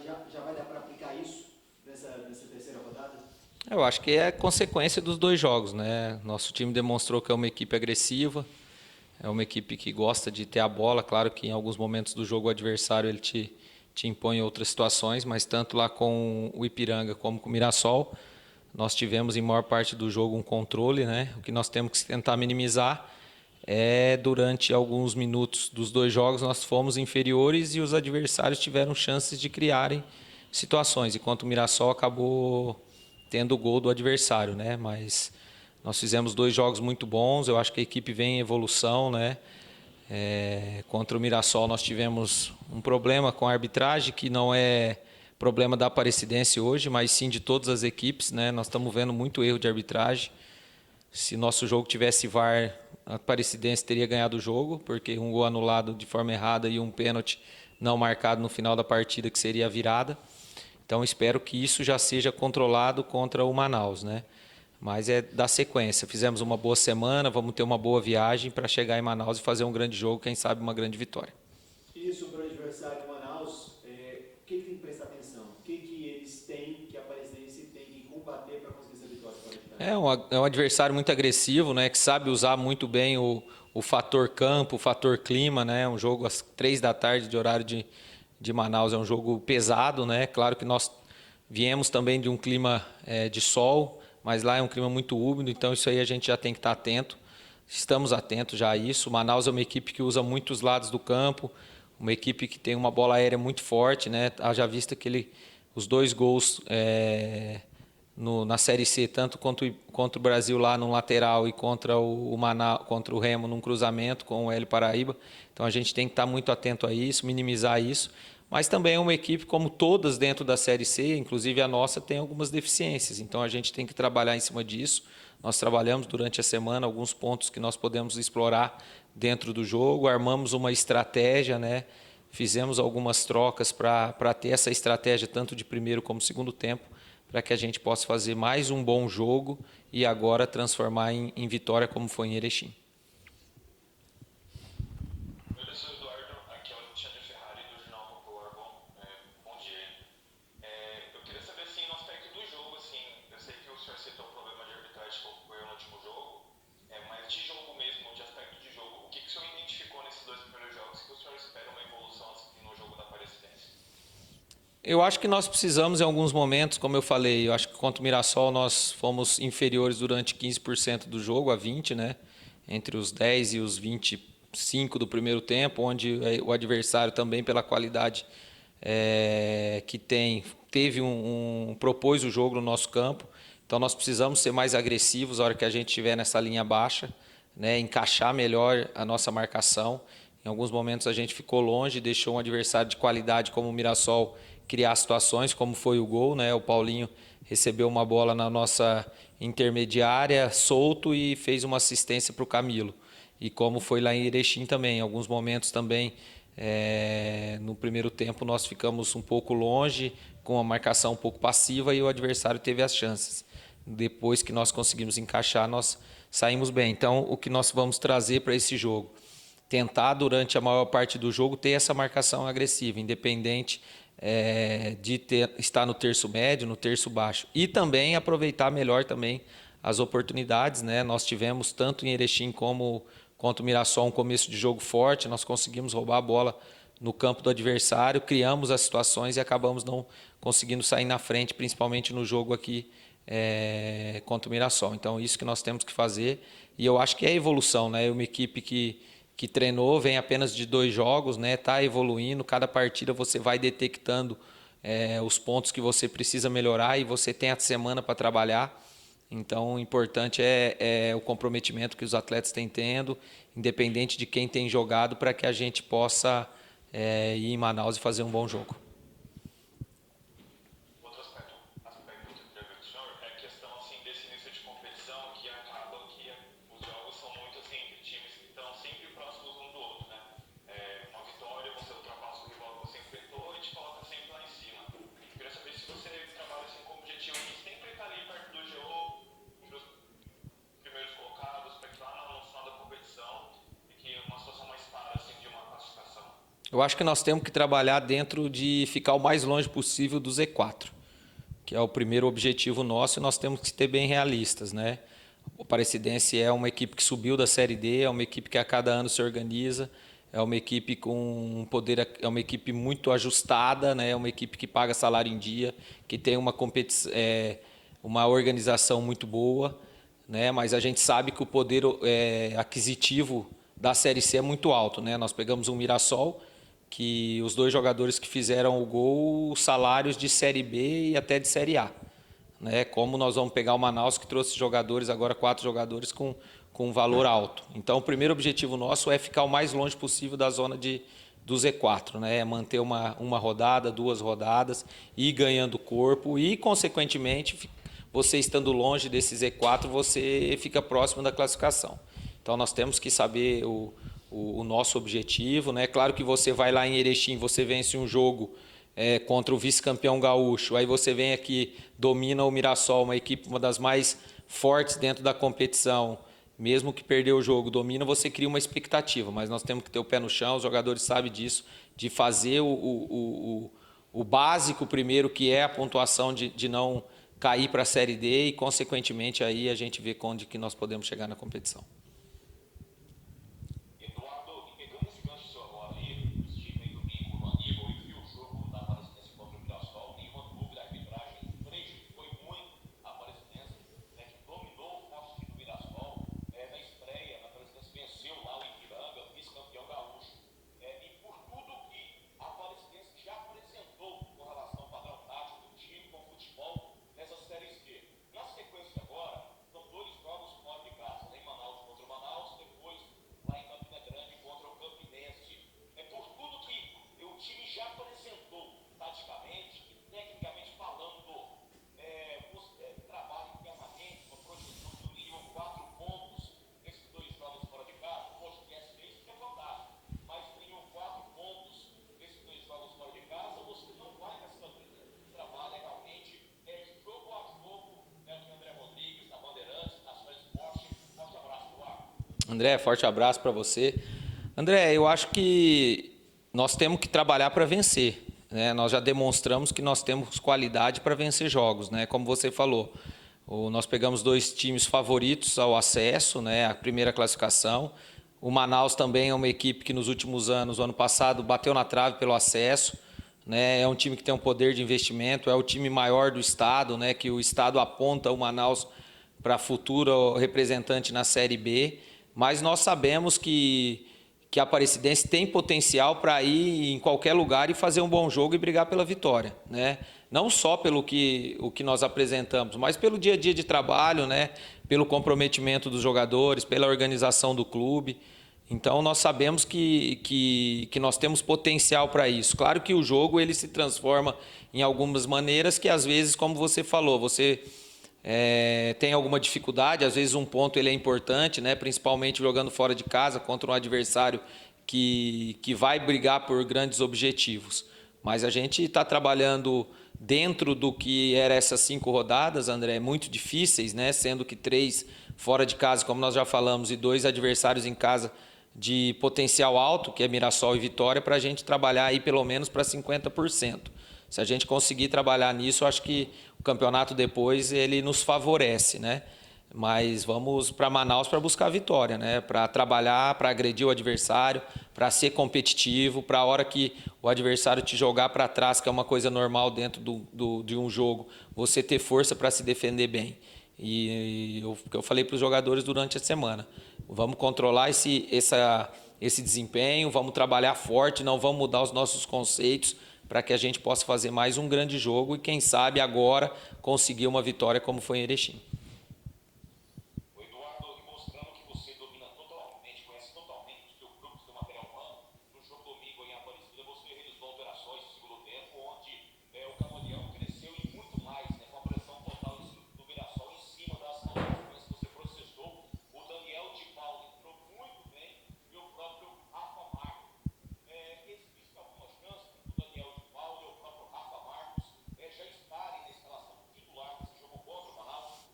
já vai dar para aplicar isso nessa terceira rodada? Eu acho que é consequência dos dois jogos, né? Nosso time demonstrou que é uma equipe agressiva, é uma equipe que gosta de ter a bola. Claro que em alguns momentos do jogo o adversário ele te impõe outras situações, mas tanto lá com o Ipiranga como com o Mirassol, nós tivemos em maior parte do jogo um controle, né? O que nós temos que tentar minimizar é durante alguns minutos dos dois jogos nós fomos inferiores e os adversários tiveram chances de criarem situações, enquanto o Mirassol acabou tendo o gol do adversário, né? Mas nós fizemos dois jogos muito bons, eu acho que a equipe vem em evolução, né? Contra o Mirassol nós tivemos um problema com a arbitragem, que não é problema da Aparecidense hoje, mas sim de todas as equipes, né? Nós estamos vendo muito erro de arbitragem. Se nosso jogo tivesse VAR, a Aparecidense teria ganhado o jogo, porque um gol anulado de forma errada e um pênalti não marcado no final da partida, que seria a virada. Então espero que isso já seja controlado contra o Manaus, né? Mas é da sequência. Fizemos uma boa semana, vamos ter uma boa viagem para chegar em Manaus e fazer um grande jogo, quem sabe uma grande vitória. E sobre o adversário Manaus, o que tem que prestar atenção? O que eles têm, que a Aparecidense tem que combater para conseguir essa vitória fora de casa? É um adversário muito agressivo, né? Que sabe usar muito bem o fator campo, o fator clima, né? Um jogo às 3 da tarde de horário de Manaus é um jogo pesado, né? Claro que nós viemos também de um clima de sol, mas lá é um clima muito úmido, então isso aí a gente já tem que estar atento. Estamos atentos já a isso. Manaus é uma equipe que usa muitos lados do campo, uma equipe que tem uma bola aérea muito forte, né? Haja vista que os dois gols na Série C, tanto contra o Brasil lá no lateral e contra contra o Remo num cruzamento com o Hélio Paraíba. Então a gente tem que estar muito atento a isso, minimizar isso. Mas também é uma equipe, como todas dentro da Série C, inclusive a nossa, tem algumas deficiências. Então a gente tem que trabalhar em cima disso. Nós trabalhamos durante a semana alguns pontos que nós podemos explorar dentro do jogo, armamos uma estratégia, né? Fizemos algumas trocas para ter essa estratégia tanto de primeiro como segundo tempo, para que a gente possa fazer mais um bom jogo e agora transformar em vitória como foi em Erechim. Eu sou Eduardo, aqui é o Alexandre Ferrari do Jornal Popular. Bom dia. Eu queria saber, assim, no aspecto do jogo, assim, eu sei que o senhor citou o problema de arbitragem que ocorreu no último jogo, mas de jogo mesmo, de aspecto de jogo, o que o senhor identificou nesses dois primeiros jogos que o senhor espera uma evolução assim, no jogo da Aparecidense? Eu acho que nós precisamos em alguns momentos, como eu falei, eu acho que contra o Mirassol nós fomos inferiores durante 15% do jogo, a 20, né? Entre os 10 e os 25 do primeiro tempo, onde o adversário também pela qualidade que teve propôs o jogo no nosso campo. Então nós precisamos ser mais agressivos na hora que a gente estiver nessa linha baixa, né? Encaixar melhor a nossa marcação. Em alguns momentos a gente ficou longe, deixou um adversário de qualidade como o Mirassol criar situações, como foi o gol, né? O Paulinho recebeu uma bola na nossa intermediária, solto, e fez uma assistência para o Camilo. E como foi lá em Erechim também, em alguns momentos também, no primeiro tempo nós ficamos um pouco longe, com a marcação um pouco passiva, e o adversário teve as chances. Depois que nós conseguimos encaixar, nós saímos bem. Então, o que nós vamos trazer para esse jogo? Tentar, durante a maior parte do jogo, ter essa marcação agressiva, independente estar no terço médio, no terço baixo. E também aproveitar melhor também as oportunidades, né? Nós tivemos, tanto em Erechim como contra o Mirassol, um começo de jogo forte, nós conseguimos roubar a bola no campo do adversário, criamos as situações e acabamos não conseguindo sair na frente, principalmente no jogo aqui contra o Mirassol. Então, isso que nós temos que fazer, e eu acho que é evolução, né? Uma equipe que treinou, vem apenas de 2 jogos, né? Está evoluindo, cada partida você vai detectando os pontos que você precisa melhorar e você tem a semana para trabalhar. Então, o importante é o comprometimento que os atletas têm tendo, independente de quem tem jogado, para que a gente possa ir em Manaus e fazer um bom jogo. Outro aspecto que eu queria ver com o senhor é a questão assim, desse início de competição que acaba que os jogos são muito assim, entre times que estão sempre próximos um do outro, né? Uma vitória, você ultrapassa o rival que você enfrentou e te coloca sempre lá em cima. Eu queria saber se você trabalha assim, com o objetivo de sempre estar ali perto do GO, entre os primeiros colocados, para que lá no final da competição fique uma situação mais clara assim, de uma classificação. Eu acho que nós temos que trabalhar dentro de ficar o mais longe possível do Z4, que é o primeiro objetivo nosso, e nós temos que ser bem realistas, né? O Aparecidense é uma equipe que subiu da Série D, é uma equipe que a cada ano se organiza, é uma equipe com poder, é uma equipe muito ajustada, né? É uma equipe que paga salário em dia, que tem uma competição, uma organização muito boa, né? Mas a gente sabe que o poder aquisitivo da Série C é muito alto, né? Nós pegamos um Mirassol, que os 2 jogadores que fizeram o gol, salários de Série B e até de Série A. Né? Como nós vamos pegar o Manaus, que trouxe jogadores, agora 4 jogadores com um valor alto. Então, o primeiro objetivo nosso é ficar o mais longe possível da zona do Z4, né? É manter uma rodada, 2 rodadas, ir ganhando corpo e, consequentemente, você estando longe desse Z4, você fica próximo da classificação. Então, nós temos que saber o nosso objetivo, né? Claro que você vai lá em Erechim, você vence um jogo contra o vice-campeão gaúcho, aí você vem aqui, domina o Mirassol, uma equipe, uma das mais fortes dentro da competição, mesmo que perdeu o jogo, domina, você cria uma expectativa, mas nós temos que ter o pé no chão, os jogadores sabem disso, de fazer o básico primeiro, que é a pontuação de não cair para a Série D e, consequentemente, aí a gente vê onde que nós podemos chegar na competição. André, forte abraço para você. André, eu acho que nós temos que trabalhar para vencer, né? Nós já demonstramos que nós temos qualidade para vencer jogos, né? Como você falou, nós pegamos 2 times favoritos ao acesso, né? A primeira classificação. O Manaus também é uma equipe que nos últimos anos, o ano passado, bateu na trave pelo acesso, né? É um time que tem um poder de investimento, é o time maior do estado, né? Que o estado aponta o Manaus para futuro representante na Série B. Mas nós sabemos que a Aparecidense tem potencial para ir em qualquer lugar e fazer um bom jogo e brigar pela vitória, né? Não só pelo o que nós apresentamos, mas pelo dia a dia de trabalho, né? Pelo comprometimento dos jogadores, pela organização do clube. Então, nós sabemos que nós temos potencial para isso. Claro que o jogo ele se transforma em algumas maneiras que, às vezes, como você falou, você tem alguma dificuldade, às vezes um ponto ele é importante, né? Principalmente jogando fora de casa contra um adversário que vai brigar por grandes objetivos. Mas a gente está trabalhando dentro do que eram essas 5 rodadas, André, muito difíceis, né? Sendo que 3 fora de casa, como nós já falamos, e 2 adversários em casa de potencial alto, que é Mirassol e Vitória, para a gente trabalhar aí pelo menos para 50%. Se a gente conseguir trabalhar nisso, eu acho que o campeonato depois ele nos favorece, né? Mas vamos para Manaus para buscar a vitória, né? Para trabalhar, para agredir o adversário, para ser competitivo, para a hora que o adversário te jogar para trás, que é uma coisa normal dentro de um jogo, você ter força para se defender bem. E eu falei para os jogadores durante a semana, vamos controlar esse desempenho, vamos trabalhar forte, não vamos mudar os nossos conceitos, para que a gente possa fazer mais um grande jogo e, quem sabe, agora conseguir uma vitória como foi em Erechim.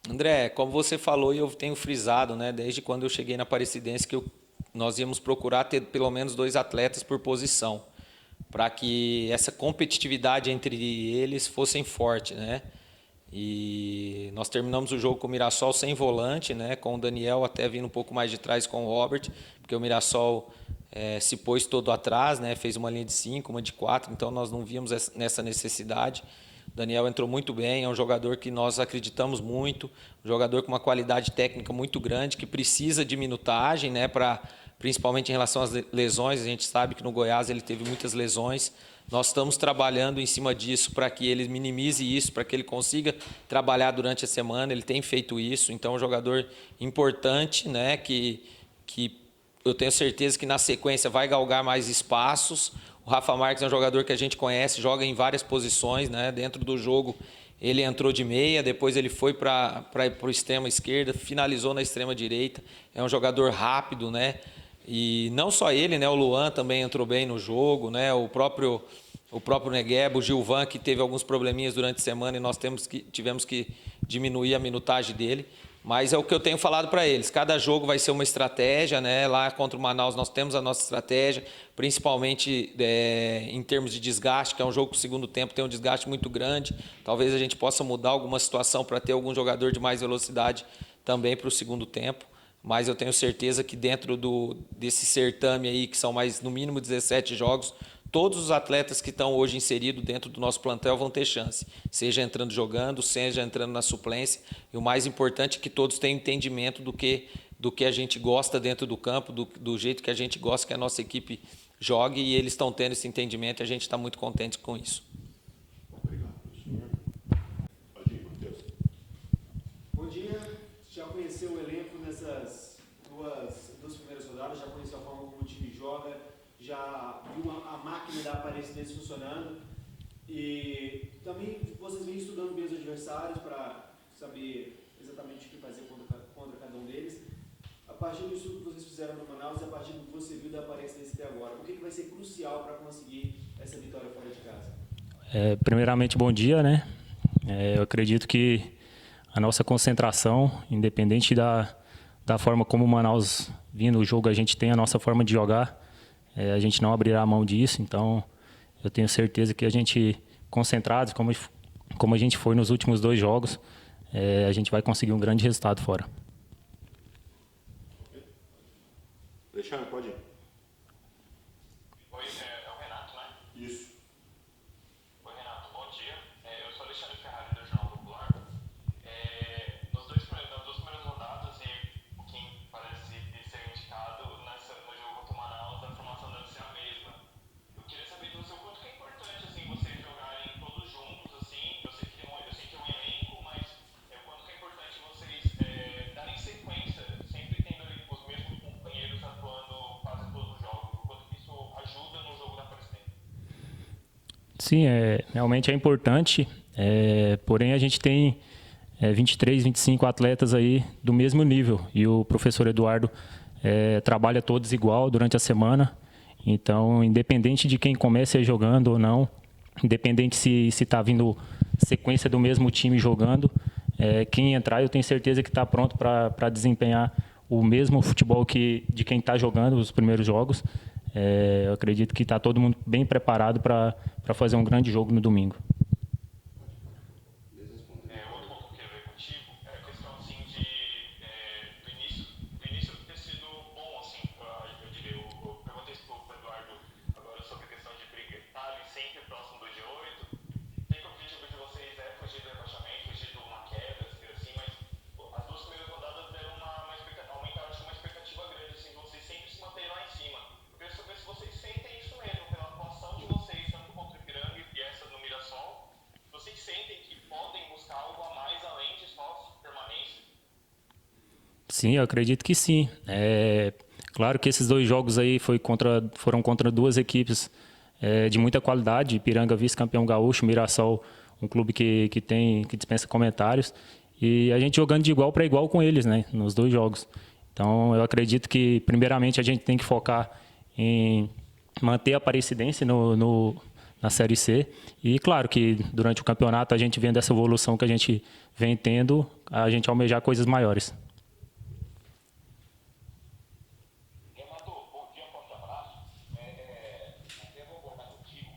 André, como você falou e eu tenho frisado, né, desde quando eu cheguei na Aparecidense, que nós íamos procurar ter pelo menos 2 atletas por posição. para que essa competitividade entre eles fosse forte, né? E nós terminamos o jogo com o Mirassol sem volante, né? Com o Daniel até vindo um pouco mais de trás com o Robert, porque o Mirassol se pôs todo atrás, né? Fez uma linha de 5, uma de 4, então nós não víamos nessa necessidade. O Daniel entrou muito bem, é um jogador que nós acreditamos muito, um jogador com uma qualidade técnica muito grande, que precisa de minutagem, né? Principalmente em relação às lesões, a gente sabe que no Goiás ele teve muitas lesões. Nós estamos trabalhando em cima disso para que ele minimize isso, para que ele consiga trabalhar durante a semana. Ele tem feito isso, então é um jogador importante, né, que eu tenho certeza que na sequência vai galgar mais espaços. O Rafa Marques é um jogador que a gente conhece, joga em várias posições, né, dentro do jogo. Ele entrou de meia, depois ele foi para o extrema esquerda, finalizou na extrema direita. É um jogador rápido, né? E não só ele, né? O Luan também entrou bem no jogo, né? O próprio Negueba, o Gilvan, que teve alguns probleminhas durante a semana e nós tivemos que diminuir a minutagem dele. Mas é o que eu tenho falado para eles. Cada jogo vai ser uma estratégia, né? Lá contra o Manaus nós temos a nossa estratégia, principalmente em termos de desgaste, que é um jogo que o segundo tempo tem um desgaste muito grande. Talvez a gente possa mudar alguma situação para ter algum jogador de mais velocidade também para o segundo tempo. Mas eu tenho certeza que dentro desse certame aí, que são mais no mínimo 17 jogos, todos os atletas que estão hoje inseridos dentro do nosso plantel vão ter chance, seja entrando jogando, seja entrando na suplência. E o mais importante é que todos tenham entendimento do que a gente gosta dentro do campo, do jeito que a gente gosta que a nossa equipe jogue, e eles estão tendo esse entendimento e a gente está muito contente com isso. Obrigado, professor. Pode ir, Matheus. Bom dia, já conheceu o elenco nessas duas primeiras rodadas, já conheceu a forma como o time joga, já viu a máquina da Aparecidense funcionando e também vocês vêm estudando bem os adversários para saber exatamente o que fazer contra cada um deles. A partir do estudo que vocês fizeram no Manaus e a partir do que você viu da Aparecidense até agora, o que vai ser crucial para conseguir essa vitória fora de casa? Primeiramente, bom dia, né? Eu acredito que a nossa concentração, independente da forma como o Manaus vindo o jogo, a gente tem a nossa forma de jogar, a gente não abrirá a mão disso, então eu tenho certeza que a gente, concentrados, como a gente foi nos últimos 2 jogos, a gente vai conseguir um grande resultado fora. Alexandre, pode ir. Oi, é o Renato, né? Isso. Oi, Renato, bom dia. Eu sou Alexandre Ferrari, do Jornal Popular. Nas duas primeiras rodadas, e quem parece ser indicado no jogo contra o Manaus, a formação deve ser a mesma. Eu queria saber do seu quanto que é importante assim, vocês jogarem todos juntos, assim. Eu sei que é um elenco, mas o quanto que é importante vocês darem sequência, sempre tendo ali os mesmos companheiros atuando quase todos os jogos. O quanto que isso ajuda no jogo da Aparecidense. Sim, realmente é importante, porém a gente tem 23, 25 atletas aí do mesmo nível e o professor Eduardo trabalha todos igual durante a semana, então independente de quem comece jogando ou não, independente se está vindo sequência do mesmo time jogando, quem entrar eu tenho certeza que está pronto para desempenhar o mesmo futebol de quem está jogando os primeiros jogos. Eu acredito que está todo mundo bem preparado para fazer um grande jogo no domingo. Outro ponto que eu queria ver contigo é a questão assim do início ter sido bom, assim, eu diria, eu perguntei para o Eduardo agora sobre a questão de briga e tal, e sempre próximo do G8. Sei que o objetivo de vocês é fugir do rebaixamento, fugir de uma queda, assim, mas as duas primeiras rodadas deram aumentaram uma expectativa grande, assim, vocês sempre se manterem lá em cima. Eu queria saber se vocês sentem isso mesmo, pela atuação de vocês, tanto contra o Ipiranga e essa no Mirassol. Vocês sentem que podem buscar algo a mais além de só permanência? Sim, eu acredito que sim. Claro que esses 2 jogos aí foram contra 2 equipes de muita qualidade. Ipiranga, vice-campeão gaúcho, Mirassol, um clube que dispensa comentários. E a gente jogando de igual para igual com eles, né, nos 2 jogos. Então, eu acredito que, primeiramente, a gente tem que focar em manter a Aparecidense na Série C. E, claro, que durante o campeonato, a gente vendo essa evolução que a gente vem tendo, a gente almejar coisas maiores. Renato, bom dia, forte abraço. Até vou abordar contigo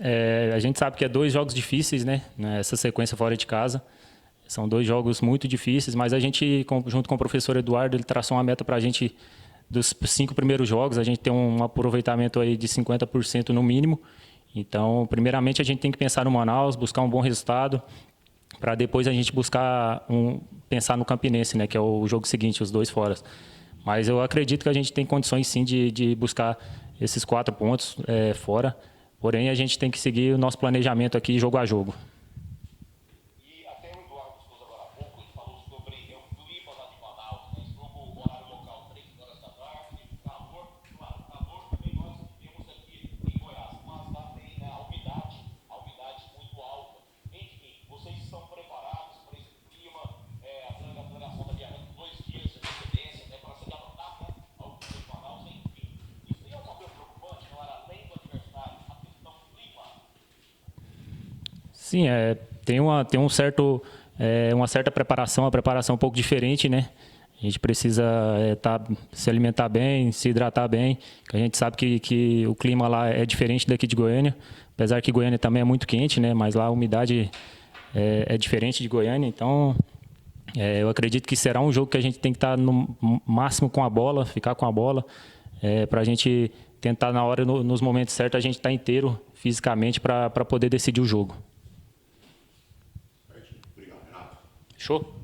A gente sabe que é 2 jogos difíceis, né? Essa sequência fora de casa. São 2 jogos muito difíceis, mas a gente, junto com o professor Eduardo, ele traçou uma meta para a gente dos 5 primeiros jogos, a gente tem um aproveitamento aí de 50% no mínimo. Então, primeiramente, a gente tem que pensar no Manaus, buscar um bom resultado, para depois a gente pensar no Campinense, né? Que é o jogo seguinte, os 2 fora. Mas eu acredito que a gente tem condições, sim, de buscar esses 4 pontos fora. Porém, a gente tem que seguir o nosso planejamento aqui, jogo a jogo. E até o Eduardo Souza agora há pouco, ele falou sobre o clima lá de Manaus, né? Esse jogo, horário local, 3 horas da tarde, calor. Claro, calor também nós temos aqui em Goiás, mas lá tem a umidade muito alta. Enfim, vocês estão preparados para esse clima, a delegação da viagem com 2 dias de antecedência, né, para se adaptar, né, ao clima de Manaus, enfim. Isso é uma coisa preocupante, não era além do adversário, a questão do clima. Sim, tem uma certa preparação, uma preparação um pouco diferente, né? A gente precisa se alimentar bem, se hidratar bem, que a gente sabe que o clima lá é diferente daqui de Goiânia, apesar que Goiânia também é muito quente, né? Mas lá a umidade é diferente de Goiânia, então eu acredito que será um jogo que a gente tem que estar no máximo com a bola, ficar com a bola, para a gente tentar na hora, nos momentos certos, a gente estar inteiro fisicamente para poder decidir o jogo. Obrigado, Renato. Show?